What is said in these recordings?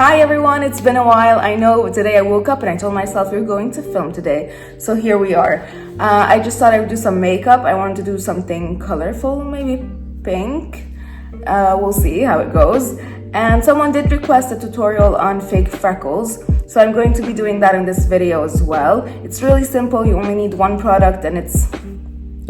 Hi everyone, it's been a while. I know today I woke up and I told myself we're going to film today. So here we are. I just thought I would do some makeup. I wanted to do something colorful, maybe pink. We'll see how it goes. And someone did request a tutorial on fake freckles. So I'm going to be doing that in this video as well. It's really simple. You only need one product and it's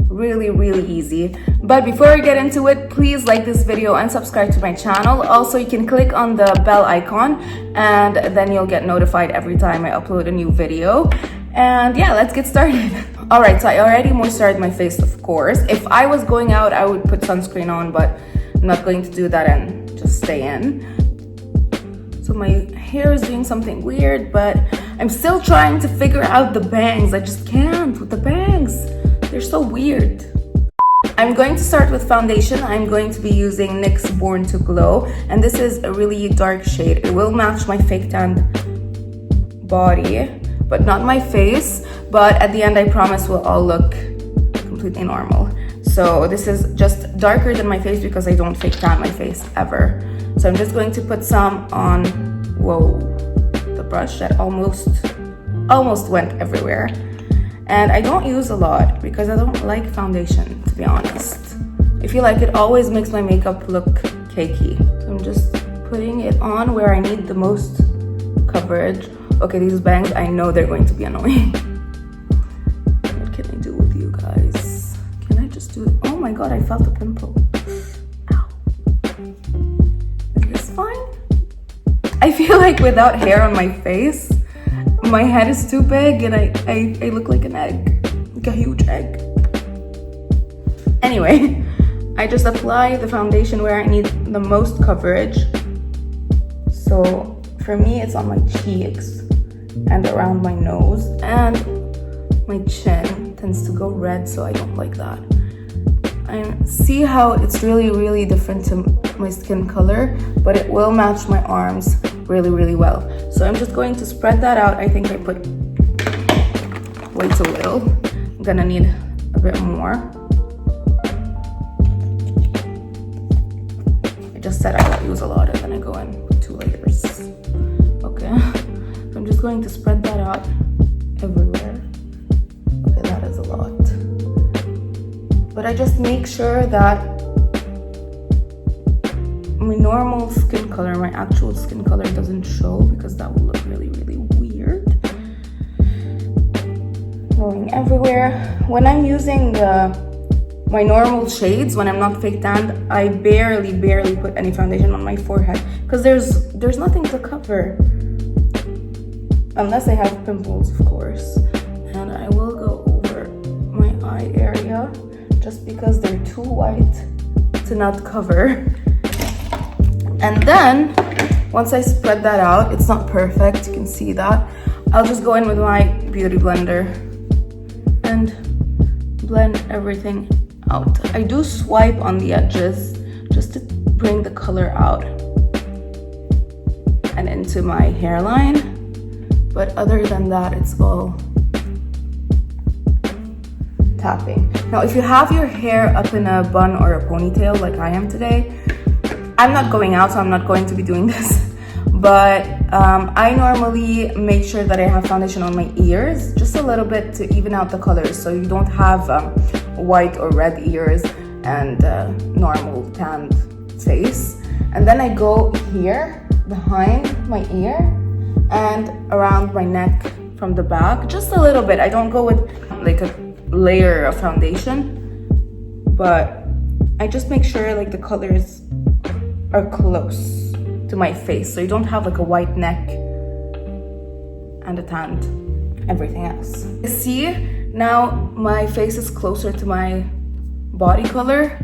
really easy. But before we get into it, please like this video and subscribe to my channel. Also, you can click on the bell icon and then you'll get notified every time I upload a new video. And yeah, let's get started. All right, so I already moisturized my face, of course. If I was going out, I would put sunscreen on, but I'm not going to do that and just stay in. So my hair is doing something weird, but I'm still trying to figure out the bangs. I just can't with the bangs. They're so weird. I'm going to start with foundation. I'm going to be using NYX Born to Glow, and this is a really dark shade. It will match my fake tanned body, but not my face. But at the end, I promise we'll all look completely normal. So this is just darker than my face because I don't fake tan my face ever. So I'm just going to put some on, whoa, the brush that almost went everywhere. And I don't use a lot because I don't like foundation, to be honest. I feel like it always makes my makeup look cakey. So I'm just putting it on where I need the most coverage. Okay, these bangs, I know they're going to be annoying. What can I do with you guys? Can I just do it? Oh my god, I felt a pimple. Ow. Is this fine? I feel like without hair on my face, my head is too big and I look like an egg, like a huge egg. Anyway, I just apply the foundation where I need the most coverage. So for me, it's on my cheeks and around my nose, and my chin tends to go red, so I don't like that. And see how it's really different to my skin color, but it will match my arms really well. So I'm just going to spread that out. I think I put way too little. I'm gonna need a bit more. I just said I don't use a lot and then I go in with 2 layers. Okay, so I'm just going to spread that out everywhere. Okay, that is a lot. But I just make sure that my normal skin color, my actual skin color doesn't show because that will look really weird. Going everywhere. When I'm using my normal shades, when I'm not fake tanned, I barely put any foundation on my forehead because there's nothing to cover. Unless I have pimples, of course. And I will go over my eye area just because they're too white to not cover. And then, once I spread that out, it's not perfect, you can see that. I'll just go in with my beauty blender and blend everything out. I do swipe on the edges just to bring the color out and into my hairline. But other than that, it's all tapping. Now, if you have your hair up in a bun or a ponytail like I am today, I'm not going out, so I'm not going to be doing this, but I normally make sure that I have foundation on my ears, just a little bit to even out the colors, so you don't have white or red ears and normal tanned face. And then I go here, behind my ear, and around my neck from the back, just a little bit. I don't go with like a layer of foundation, but I just make sure like the colors are close to my face, so you don't have like a white neck and a tanned everything else. See, now my face is closer to my body color.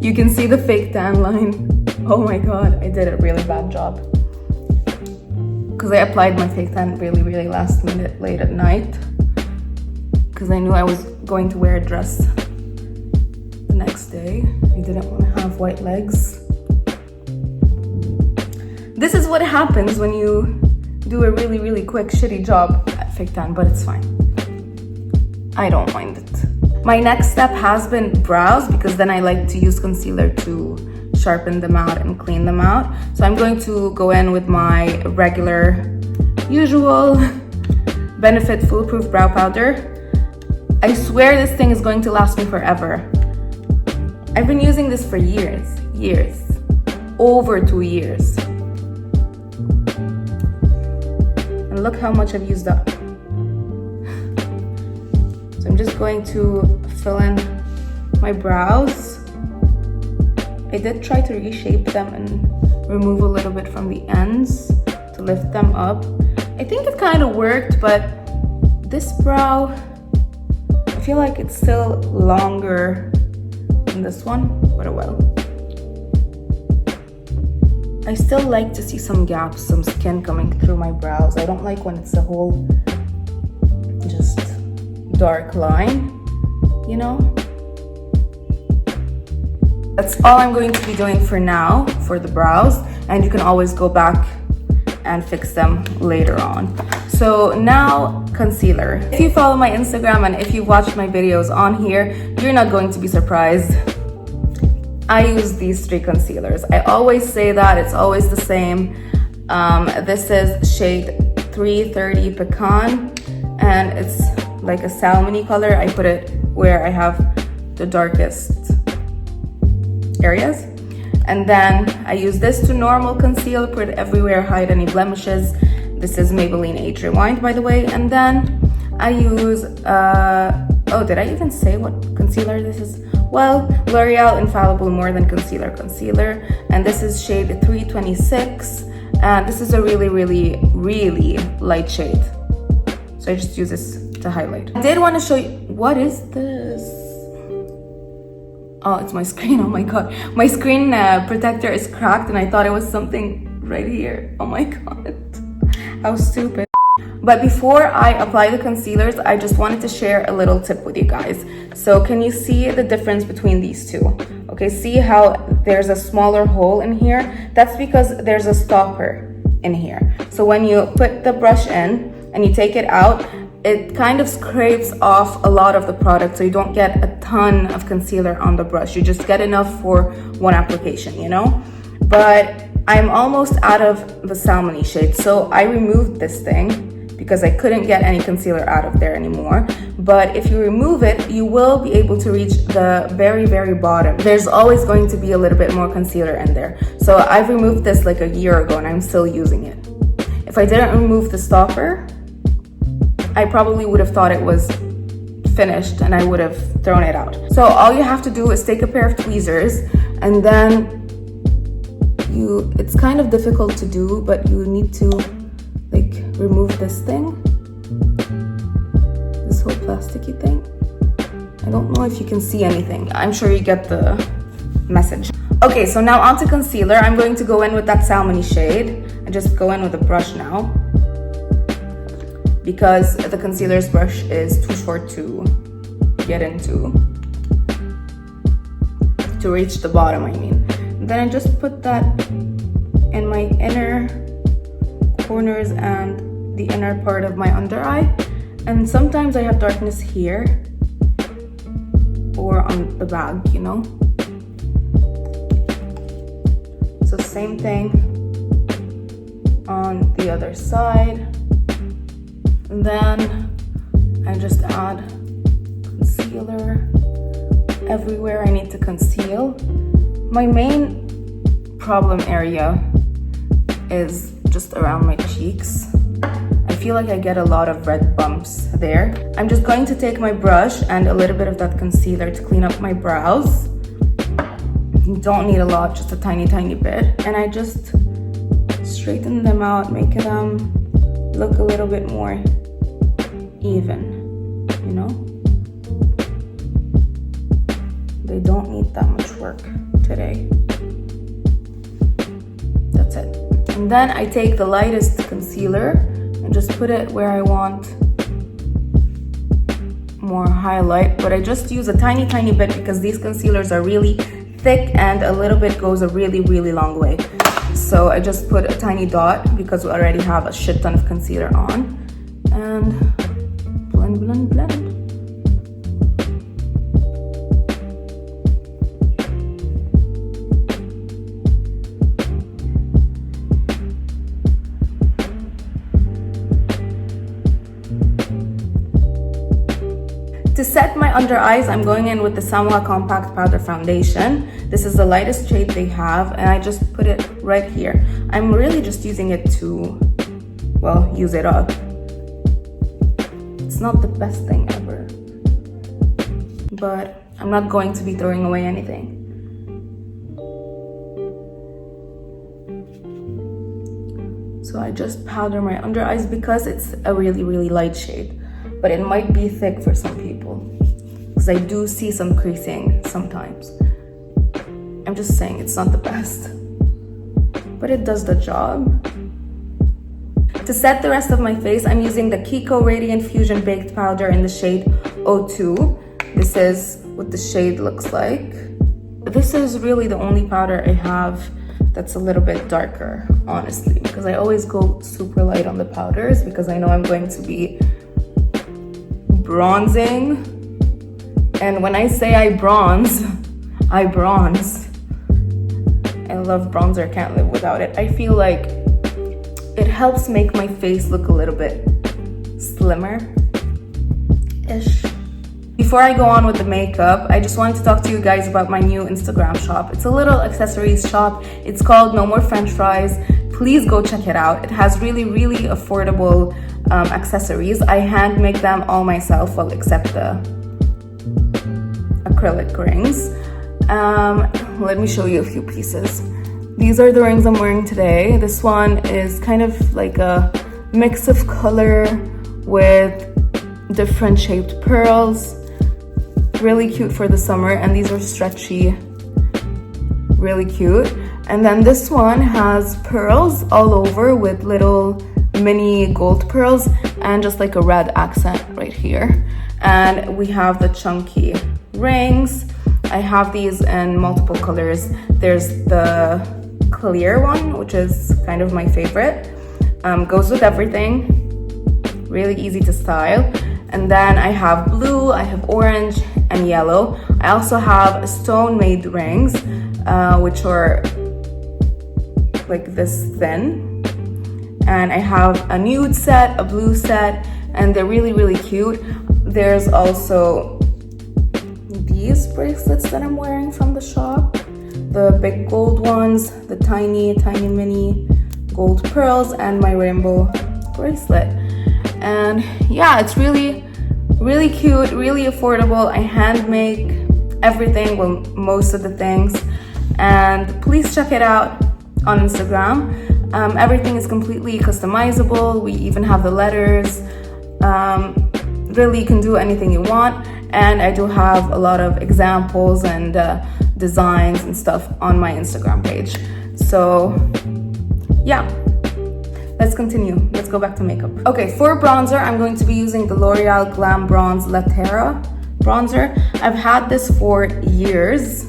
You can see the fake tan line. Oh my god, I did a really bad job because I applied my fake tan really last minute, late at night, because I knew I was going to wear a dress the next day. I didn't want to have white legs. This is what happens when you do a really quick shitty job at fake tan, but it's fine. I don't mind it. My next step has been brows, because then I like to use concealer to sharpen them out and clean them out. So I'm going to go in with my regular, usual Benefit Foolproof Brow Powder. I swear this thing is going to last me forever. I've been using this for years, over 2 years. And look how much I've used up. So I'm just going to fill in my brows. I did try to reshape them and remove a little bit from the ends to lift them up. I think it kind of worked, but this brow, I feel like it's still longer than this one, but oh well. I still like to see some gaps, some skin coming through my brows. I don't like when it's a whole just dark line, you know? That's all I'm going to be doing for now for the brows, and you can always go back and fix them later on. So now concealer. If you follow my Instagram and if you watched my videos on here, you're not going to be surprised. I use these 3 concealers. I always say that, it's always the same. This is shade 330 Pecan, and it's like a salmony color. I put it where I have the darkest areas. And then I use this to normal conceal, put it everywhere, hide any blemishes. This is Maybelline Age Rewind, by the way. And then I use, oh, did I even say what concealer this is? Well, L'Oreal Infallible More Than Concealer Concealer. And this is shade 326. And this is a really, really, really light shade. So I just use this to highlight. I did want to show you, what is this? Oh, it's my screen. Oh my god. My screen protector is cracked and I thought it was something right here. Oh my god. How stupid. But before I apply the concealers, I just wanted to share a little tip with you guys. So can you see the difference between these two? Okay, see how there's a smaller hole in here? That's because there's a stopper in here. So when you put the brush in and you take it out, it kind of scrapes off a lot of the product, so you don't get a ton of concealer on the brush. You just get enough for one application, you know? But I'm almost out of the salmony shade, so I removed this thing because I couldn't get any concealer out of there anymore. But if you remove it, you will be able to reach the very, very bottom. There's always going to be a little bit more concealer in there. So I've removed this like a year ago and I'm still using it. If I didn't remove the stopper, I probably would have thought it was finished and I would have thrown it out. So all you have to do is take a pair of tweezers and then it's kind of difficult to do, but you need to like remove this thing, this whole plasticky thing. I don't know if you can see anything. I'm sure you get the message. Okay, so now onto concealer. I'm going to go in with that salmony shade. I just go in with a brush now, because the concealer's brush is too short to get into, to reach the bottom, I mean. And then I just put that in my inner corners and the inner part of my under eye. And sometimes I have darkness here or on the bag, you know? So same thing on the other side. And then I just add concealer everywhere I need to conceal. My main problem area is just around my cheeks. I feel like I get a lot of red bumps there. I'm just going to take my brush and a little bit of that concealer to clean up my brows. You don't need a lot, just a tiny, tiny bit. And I just straighten them out, make them look a little bit more even, you know? They don't need that much work today. That's it. And then I take the lightest concealer and just put it where I want more highlight, but I just use a tiny, tiny bit because these concealers are really thick and a little bit goes a really, really long way. So I just put a tiny dot because we already have a shit ton of concealer on, and blend, blend, blend. To set my under eyes, I'm going in with the Samoa Compact Powder Foundation. This is the lightest shade they have, and I just put it right here. I'm really just using it to, well, use it up. It's not the best thing ever, but I'm not going to be throwing away anything. So I just powder my under eyes because it's a really light shade, but it might be thick for some people because I do see some creasing sometimes. I'm just saying it's not the best, but it does the job. To set the rest of my face, I'm using the Kiko Radiant Fusion Baked Powder in the shade 02. This is what the shade looks like. This is really the only powder I have that's a little bit darker, honestly, because I always go super light on the powders because I know I'm going to be bronzing. And when I say I bronze, I bronze. I love bronzer, can't live without it. I feel like it helps make my face look a little bit slimmer-ish. Before I go on with the makeup, I just wanted to talk to you guys about my new Instagram shop. It's a little accessories shop. It's called No More French Fries. Please go check it out. It has really affordable accessories. I hand make them all myself, well, except the acrylic rings. Let me show you a few pieces. These are the rings I'm wearing today. This one is kind of like a mix of color with different shaped pearls. Really cute for the summer, and these are stretchy, really cute. And then this one has pearls all over with little mini gold pearls and just like a red accent right here. And we have the chunky rings. I have these in multiple colors. There's the clear one, which is kind of my favorite. Goes with everything, really easy to style. And then I have blue, I have orange and yellow. I also have stone-made rings, which are like this thin. And I have a nude set, a blue set, and they're really cute. There's also these bracelets that I'm wearing from the shop. The big gold ones, the tiny mini gold pearls, and my rainbow bracelet. And yeah, it's really cute, really affordable. I hand make everything, well, most of the things. And please check it out on Instagram. Everything is completely customizable. We even have the letters. Really, you can do anything you want. And I do have a lot of examples and designs and stuff on my Instagram page. So yeah. Let's continue. Let's go back to makeup. Okay, for bronzer, I'm going to be using the L'Oreal Glam Bronze La Terra bronzer. I've had this for years,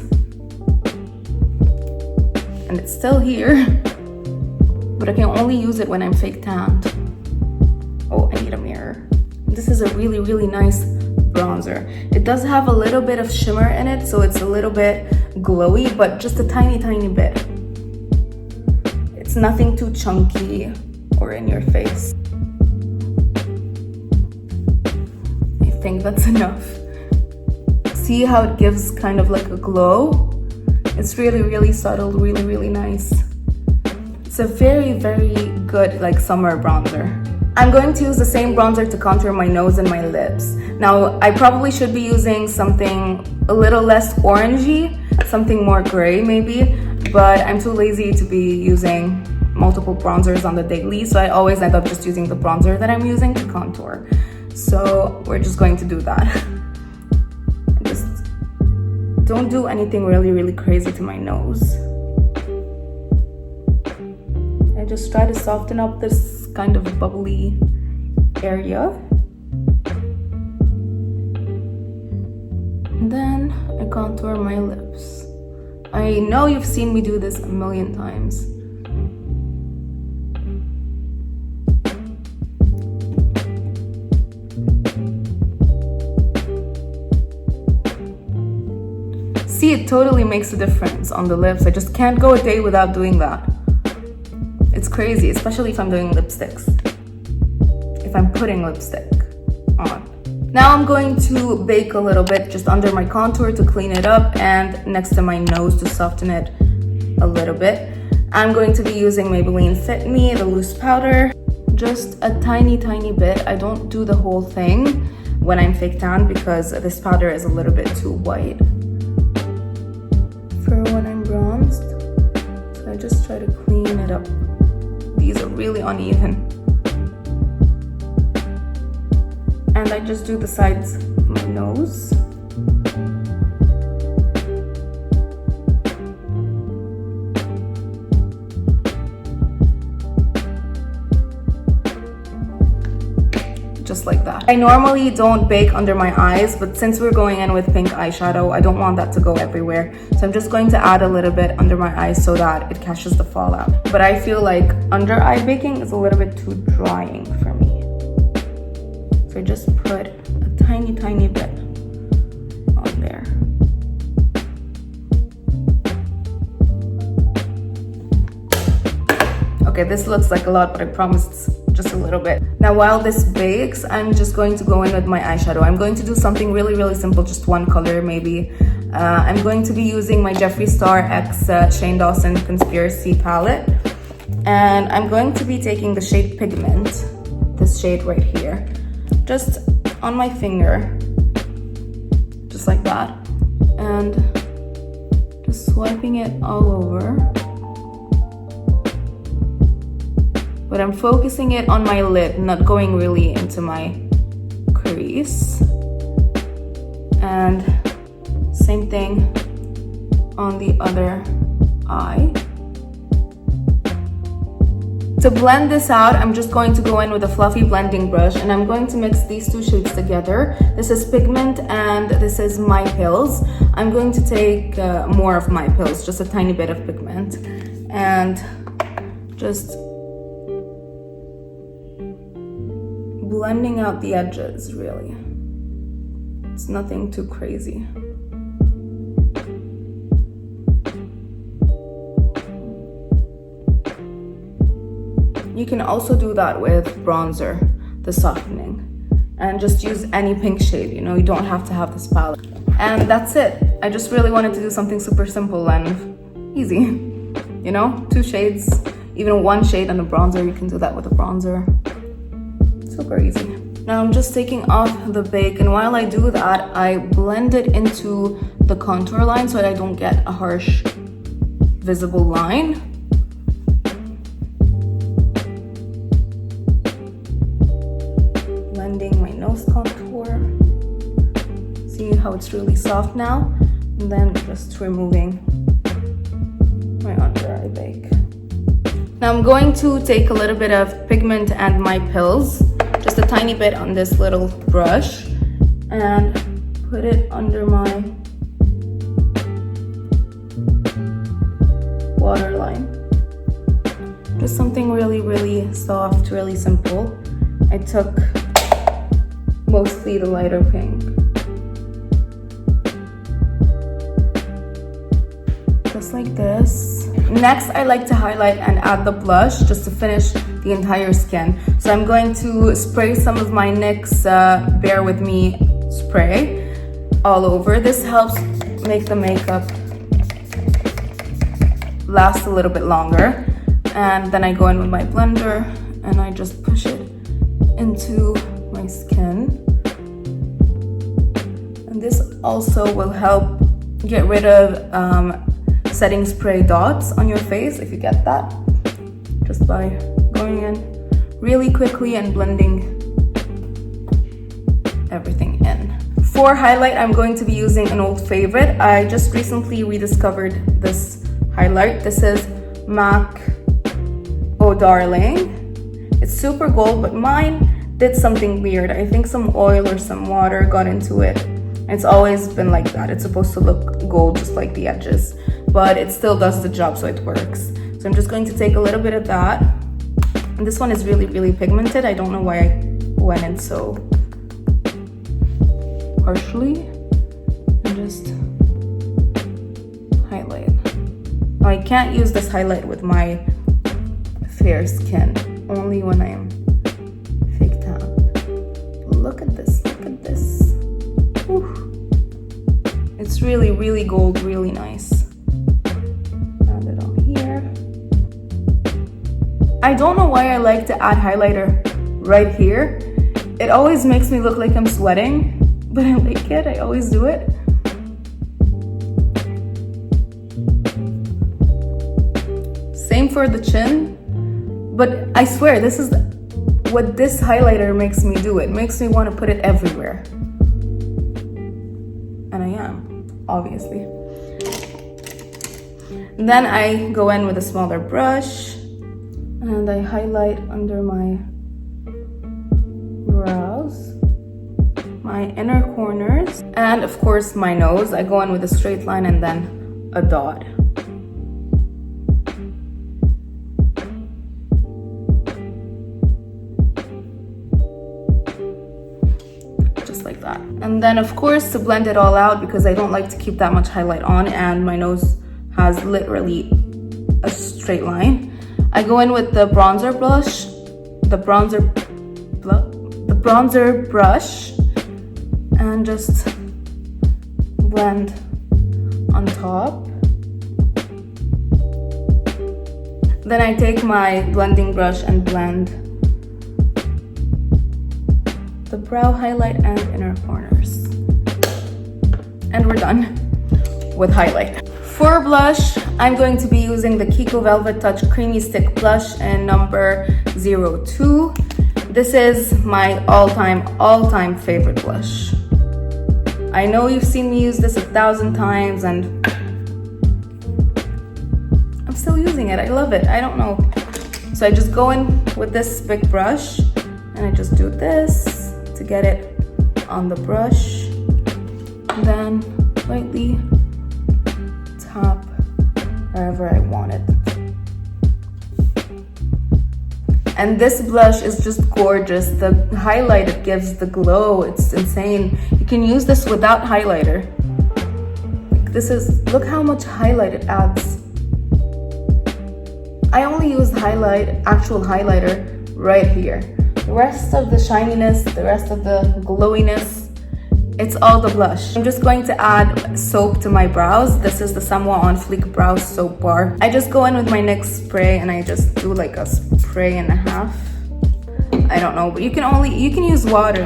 and it's still here, but I can only use it when I'm fake tanned. Oh, I need a mirror. This is a really nice bronzer. It does have a little bit of shimmer in it, so it's a little bit glowy, but just a tiny bit. It's nothing too chunky or in your face. I think that's enough. See how it gives kind of like a glow? It's really subtle, really nice. It's a very good like summer bronzer. I'm going to use the same bronzer to contour my nose and my lips. Now, I probably should be using something a little less orangey, something more gray maybe, but I'm too lazy to be using multiple bronzers on the daily, so I always end up just using the bronzer that I'm using to contour. So we're just going to do that. Just don't do anything really crazy to my nose. I just try to soften up this kind of bubbly area. And then I contour my lips. I know you've seen me do this a million times. See, it totally makes a difference on the lips. I just can't go a day without doing that. It's crazy, especially if I'm doing lipsticks. If I'm putting lipstick on. Now I'm going to bake a little bit just under my contour to clean it up and next to my nose to soften it a little bit. I'm going to be using Maybelline Fit Me, the loose powder. Just a tiny bit. I don't do the whole thing when I'm fake tan because this powder is a little bit too white for when I'm bronzed. So I just try to clean it up. These are really uneven. And I just do the sides of my nose. Just like that. I normally don't bake under my eyes, but since we're going in with pink eyeshadow, I don't want that to go everywhere. So I'm just going to add a little bit under my eyes so that it catches the fallout. But I feel like under eye baking is a little bit too drying for me. So I just put a tiny bit on there. Okay, this looks like a lot, but I promise it's just a little bit. Now while this bakes, I'm just going to go in with my eyeshadow. I'm going to do something really simple, just one color maybe. I'm going to be using my Jeffree Star X Shane Dawson Conspiracy palette. And I'm going to be taking the shade Pigment, this shade right here, just on my finger, just like that. And just swiping it all over. But I'm focusing it on my lid, not going really into my crease. And same thing on the other eye. To blend this out, I'm just going to go in with a fluffy blending brush and I'm going to mix these two shades together. This is Pigment and this is My Pills. I'm going to take more of My Pills, just a tiny bit of Pigment, and just blending out the edges, really. It's nothing too crazy. You can also do that with bronzer, the softening, and just use any pink shade, you know, you don't have to have this palette. And that's it. I just really wanted to do something super simple and easy, you know, 2 shades, even 1 shade and a bronzer. You can do that with a bronzer. Super easy. Now I'm just taking off the bake, and while I do that, I blend it into the contour line so that I don't get a harsh, visible line. Blending my nose contour. See how it's really soft now? And then just removing my under eye bake. Now I'm going to take a little bit of Pigment and My Pills, just a tiny bit on this little brush, and put it under my waterline. Just something really soft, really simple. I took mostly the lighter pink. Just like this. Next, I like to highlight and add the blush just to finish the entire skin. So I'm going to spray some of my NYX Bear With Me spray all over. This helps make the makeup last a little bit longer. And then I go in with my blender and I just push it into my skin. And this also will help get rid of setting spray dots on your face, if you get that, just by going in really quickly and blending everything in. For highlight, I'm going to be using an old favorite. I just recently rediscovered this highlight. This is MAC Oh Darling. It's super gold, but mine did something weird. I think some oil or some water got into it. It's always been like that. It's supposed to look gold just like the edges, but it still does the job, so it works. So I'm just going to take a little bit of that. And this one is really pigmented. I don't know why I went in so harshly. And just highlight. Now, I can't use this highlight with my fair skin, only when I'm fake tan. Look at this, look at this. It's really, really gold, really nice. Add it on here. I don't know why I like to add highlighter right here. It always makes me look like I'm sweating, but I like it. I always do it. Same for the chin. But I swear, this is what this highlighter makes me do. It makes me want to put it everywhere. And I am, obviously. And then I go in with a smaller brush and I highlight under my brows, my inner corners, and of course my nose. I go in with a straight line and then a dot. Like that. And then of course, to blend it all out, because I don't like to keep that much highlight on and my nose has literally a straight line, I go in with the bronzer blush, the bronzer brush, and just blend on top. Then I take my blending brush and blend the brow highlight and inner corners. And we're done with highlight. For blush, I'm going to be using the Kiko Velvet Touch Creamy Stick Blush in number 02. This is my all-time favorite blush. I know you've seen me use this 1,000 times and I'm still using it. I love it. I don't know. So I just go in with this big brush and I just do this to get it on the brush, and then lightly tap wherever I want it. And this blush is just gorgeous. The highlight it gives, the glow, it's insane. You can use this without highlighter. Like this is, look how much highlight it adds. I only use actual highlighter right here. The rest of the shininess, the rest of the glowiness, it's all the blush. I'm just going to add soap to my brows. This is the Samoa On Fleek Brow Soap Bar. I just go in with my NYX spray and I just do like a spray and a half. I don't know, but you can use water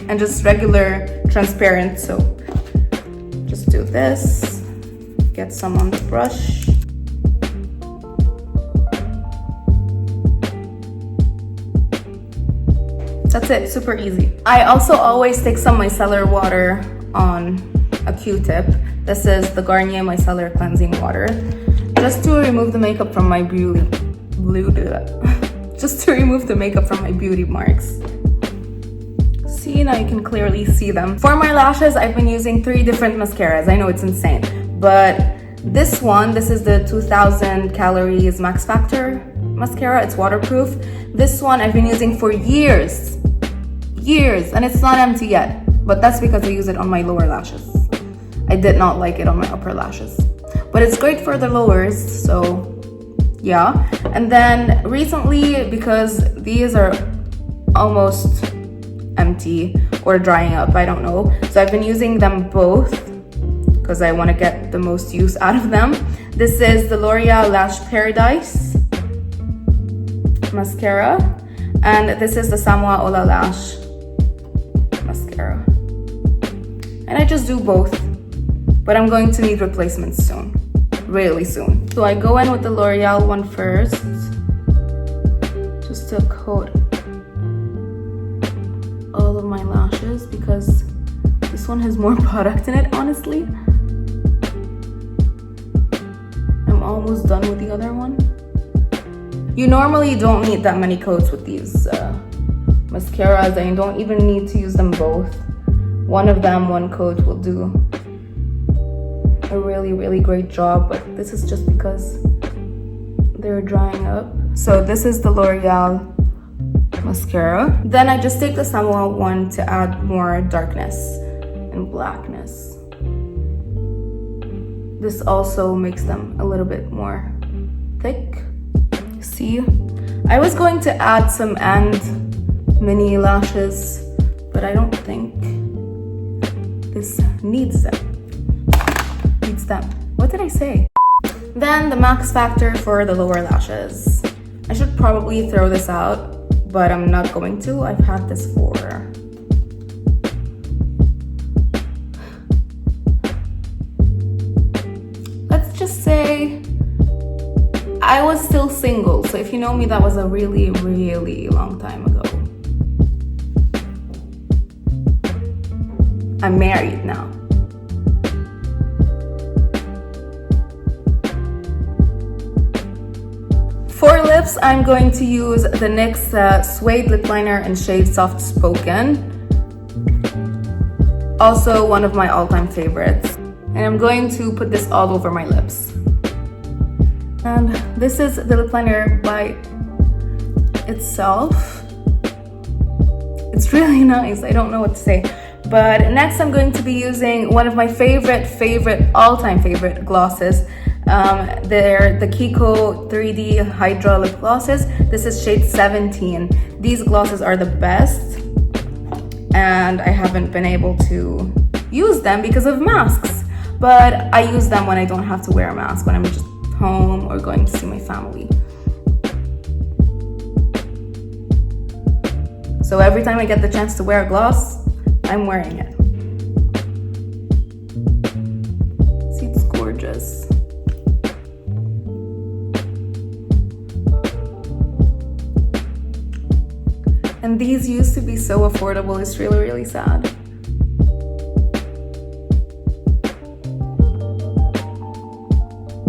and just regular transparent soap. Just do this, get some on the brush. That's it, super easy. I also always take some micellar water on a Q-tip. This is the Garnier Micellar Cleansing Water. Just to remove the makeup from my beauty marks. See, now you can clearly see them. For my lashes, I've been using 3 different mascaras. I know it's insane, but this is the 2000 calories Max Factor mascara. It's waterproof. This one I've been using for years, and it's not empty yet, but that's because I use it on my lower lashes. I did not like it on my upper lashes, but it's great for the lowers, so yeah. And then recently, because these are almost empty or drying up, I don't know, so I've been using them both because I want to get the most use out of them. This is the L'Oreal Lash Paradise mascara, and this is the Samoa Ola Lash mascara. And I just do both, but I'm going to need replacements soon, really soon. So I go in with the L'Oreal one first, just to coat all of my lashes, because this one has more product in it, honestly. I'm almost done with the other one. You normally don't need that many coats with these mascaras, and you don't even need to use them both. One of them, one coat will do a really, really great job, but this is just because they're drying up. So this is the L'Oreal mascara. Then I just take the Samoa one to add more darkness and blackness. This also makes them a little bit more thick. See, I was going to add some end mini lashes, but I don't think this needs them. needs them. What did I say? Then the Max Factor for the lower lashes. I should probably throw this out, but I'm not going to. I've had this for... let's just say I was still single. So if you know me, that was a really, really long time ago. I'm married now. For lips, I'm going to use the NYX Suede lip liner in shade Soft Spoken. Also one of my all-time favorites. And I'm going to put this all over my lips. And this is the lip liner by itself. It's really nice. I don't know what to say. But next I'm going to be using one of my all-time favorite glosses. They're the Kiko 3D Hydra lip glosses. This is shade 17. These glosses are the best, and I haven't been able to use them because of masks. But I use them when I don't have to wear a mask, when I'm just home or going to see my family. So every time I get the chance to wear a gloss, I'm wearing it. See, it's gorgeous. And these used to be so affordable, it's really, really sad.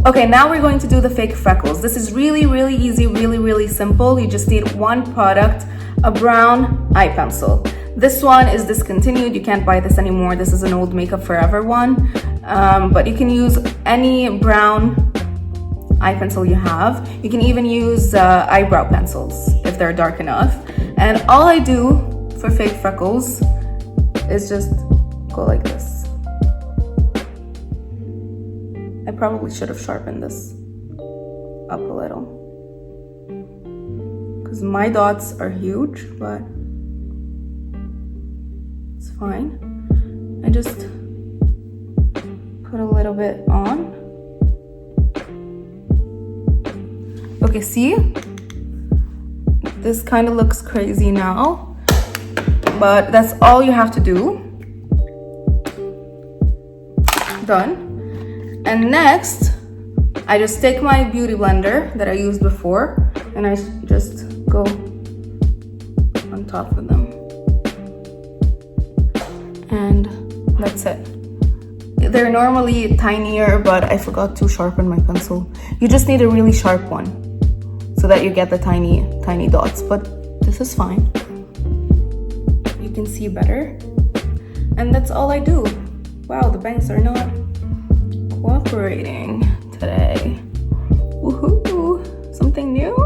Okay, now we're going to do the fake freckles. This is really, really easy, really, really simple. You just need one product, a brown eye pencil. This one is discontinued, you can't buy this anymore. This is an old Makeup Forever one. But you can use any brown eye pencil you have. You can even use eyebrow pencils if they're dark enough. And all I do for fake freckles is just go like this. I probably should have sharpened this up a little, because my dots are huge, but it's fine. I just put a little bit on. Okay, see? This kind of looks crazy now, but that's all you have to do. Done. And next, I just take my beauty blender that I used before and I just go on top of them. And that's it. They're normally tinier, but I forgot to sharpen my pencil. You just need a really sharp one so that you get the tiny, tiny dots, but this is fine. You can see better. And that's all I do. Wow, the bangs are not cooperating today. Woohoo! Something new?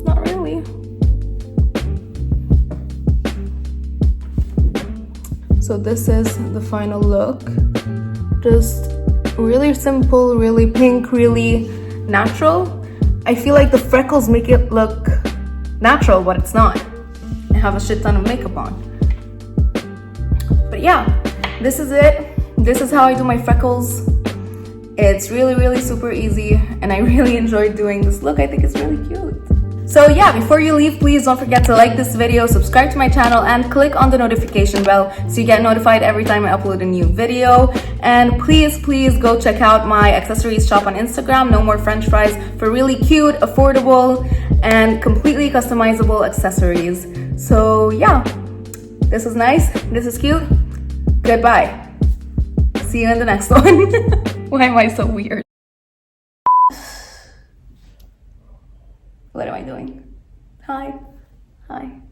Not really. So this is the final look. Just really simple, really pink, really natural. I feel like the freckles make it look natural, but it's not. I have a shit ton of makeup on. But yeah, this is it. This is how I do my freckles. It's really, really super easy, and I really enjoyed doing this look. I think it's really cute. So yeah, before you leave, please don't forget to like this video, subscribe to my channel, and click on the notification bell so you get notified every time I upload a new video. And please, please go check out my accessories shop on Instagram, No More French Fries, for really cute, affordable, and completely customizable accessories. So yeah, this is nice, this is cute. Goodbye. See you in the next one. Why am I so weird? What am I doing? Hi. Hi.